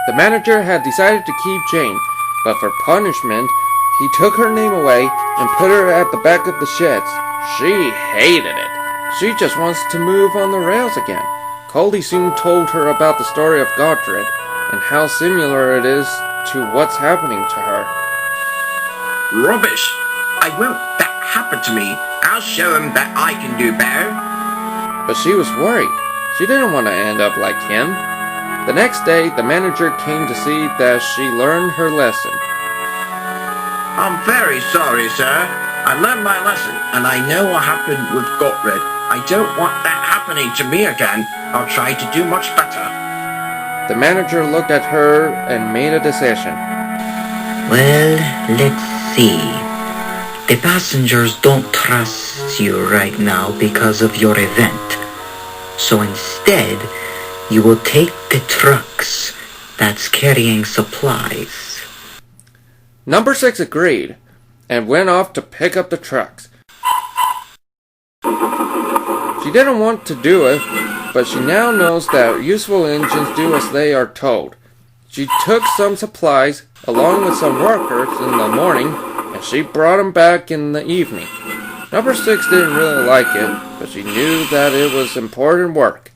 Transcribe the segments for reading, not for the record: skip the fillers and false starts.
The manager had decided to keep Jane, but for punishment, he took her name away and put her at the back of the sheds. She hated it. She just wants to move on the rails again. Coldy soon told her about the story of Awdry and how similar it is to what's happening to her. Rubbish! I won't let that happen to me. I'll show him that I can do better. But she was worried. She didn't want to end up like him. The next day, the manager came to see that she learned her lesson. I'm very sorry, sir. I learned my lesson, and I know what happened with Awdry. I don't want that happening to me again. I'll try to do much better. The manager looked at her and made a decision. Well, let's see. The passengers don't trust you right now because of your event. So instead, you will take the trucks that's carrying supplies. Number 6 agreed and went off to pick up the trucks. She didn't want to do it, but she now knows that useful engines do as they are told. She took some supplies along with some workers in the morning, and she brought them back in the evening. Number 6 didn't really like it, but she knew that it was important work.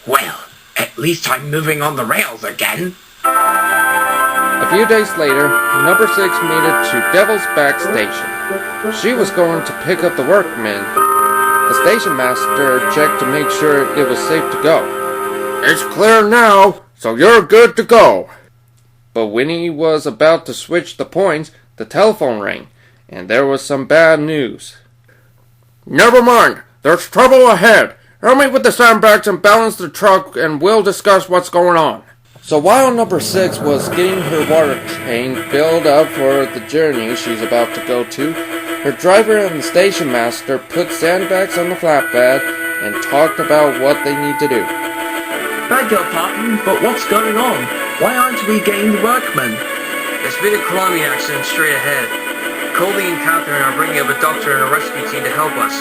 Well, at least I'm moving on the rails again. A few days later, Number 6 made it to Devil's Back Station. She was going to pick up the workmen. The station master checked to make sure it was safe to go. It's clear now, so you're good to go. But when he was about to switch the points, the telephone rang, and there was some bad news. Never mind, there's trouble ahead. Help me with the sandbags and balance the truck, and we'll discuss what's going on. So while Number 6 was getting her water tank filled up for the journey she's about to go to, her driver and the station master put sandbags on the flatbed and talked about what they need to do. Beg your pardon, but what's going on? Why aren't we getting the workmen? There's been a climbing accident straight ahead. Colby and Catherine are bringing up a doctor and a rescue team to help us.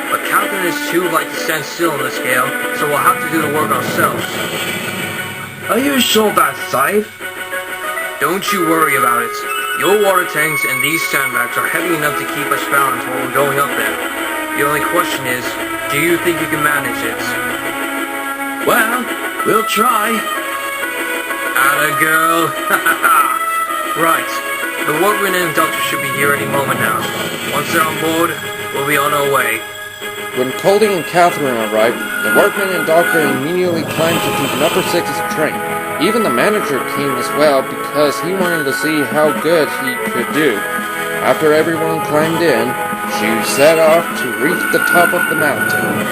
But Catherine is too light to stand still on the scale, so we'll have to do the work ourselves. Are you sure that's safe? Don't you worry about it. Your water tanks and these sandbags are heavy enough to keep us balanced while we're going up there. The only question is, do you think you can manage it? Well, we'll try. Atta girl. Right. The workmen and doctor should be here any moment now. Once they're on board, we'll be on our way. When Coldy and Catherine arrived, the workman and doctor immediately climbed into Number 6's train. Even the manager came as well because he wanted to see how good he could do. After everyone climbed in, she set off to reach the top of the mountain.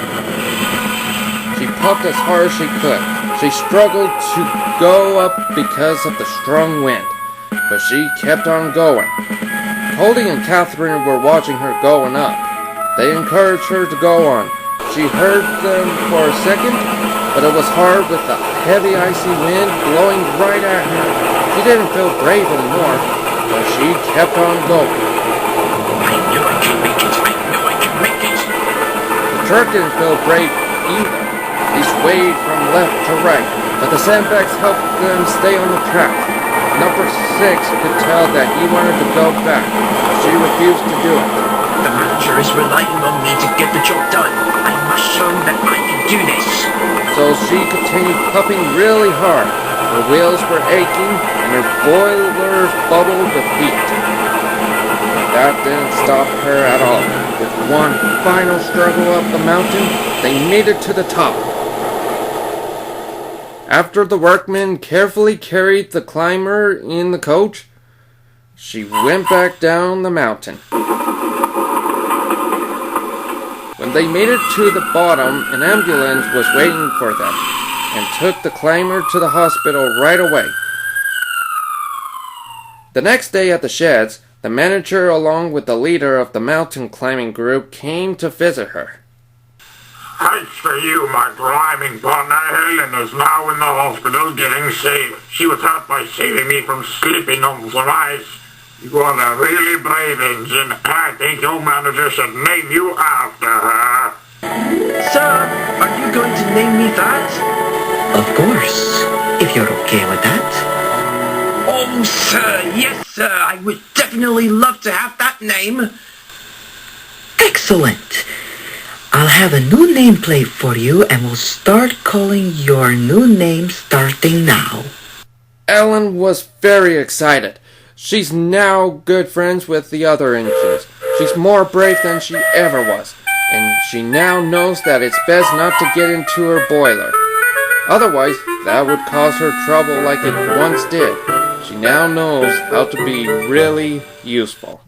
She puffed as hard as she could. She struggled to go up because of the strong wind, but she kept on going. Coldy and Catherine were watching her going up. They encouraged her to go on. She heard them for a second, but it was hard with the heavy icy wind blowing right at her. She didn't feel brave anymore, but she kept on going. I knew I could make it. I knew I could make it. The truck didn't feel brave either. He swayed from left to right, but the sandbags helped them stay on the track. Number 6 could tell that he wanted to go back, but she refused to do it. The manager is relying on me to get the job done. I must show him that I can do this. So she continued puffing really hard. Her wheels were aching and her boilers bubbled with heat. That didn't stop her at all. With one final struggle up the mountain, they made it to the top. After the workmen carefully carried the climber in the coach, she went back down the mountain. When they made it to the bottom, an ambulance was waiting for them and took the climber to the hospital right away. The next day at the sheds, the manager along with the leader of the mountain climbing group came to visit her. As for you, my climbing partner, Helen is now in the hospital getting saved. She was hurt by saving me from slipping on some ice. You are a really brave engine. I think your manager should name you after her. Sir, are you going to name me that? Of course, if you're okay with that. Oh, sir, yes, sir. I would definitely love to have that name. Excellent. I'll have a new nameplate for you and we'll start calling your new name starting now. Ellen was very excited. She's now good friends with the other engines. She's more brave than she ever was. And she now knows that it's best not to get into her boiler. Otherwise, that would cause her trouble like it once did. She now knows how to be really useful.